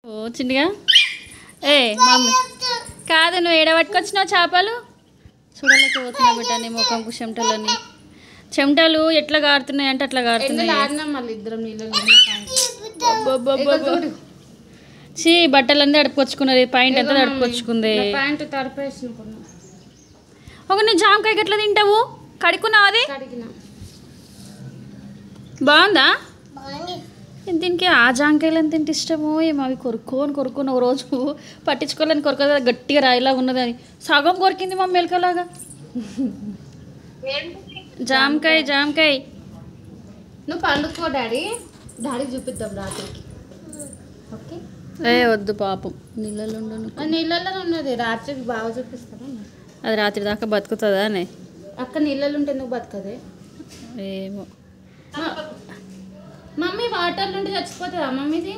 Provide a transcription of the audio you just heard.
ఓ చిన్నగా ఏ మమ్మీ కాదు నువ్వు ఏడబట్టుకొచ్చినావు చేపలు చూడలేకపోతున్నా బిడ్డ నీ ముఖంకు చెమటలు ఎట్లా గారుతున్నాయి అంటే అట్లా గారుతున్నాయి చీ బట్టలన్నీ అడుపుకొచ్చుకున్నది పాయింట్ ఎంత అడుపుకొచ్చుకుంది ఒక నీ జామకాయకి ఎట్లా తింటావు కడుక్కున్నావు అది బాగుందా దీనికి ఆ జామకాయలు ఎంత తింటే ఇష్టమో ఏమో అవి కొరుక్కొని ఒక రోజు పట్టించుకోవాలని కొరక గట్టిగా రాయిలాగా ఉన్నది అని సగం కొరికింది మా మెలకలాగా జామకాయ నువ్వు పండుకో డాడీ చూపిద్దాం రాత్రికి ఓకే ఏ వద్దు పాపం నీళ్ళలో ఉన్నది రాత్రికి బాగా చూపిస్తాను అది రాత్రి దాకా బతుకుతుందా అని అక్క నీళ్ళలో ఉంటే నువ్వు బతకదే ఏమో మమ్మీ వాటర్ నుండి చచ్చిపోతుందా మమ్మీది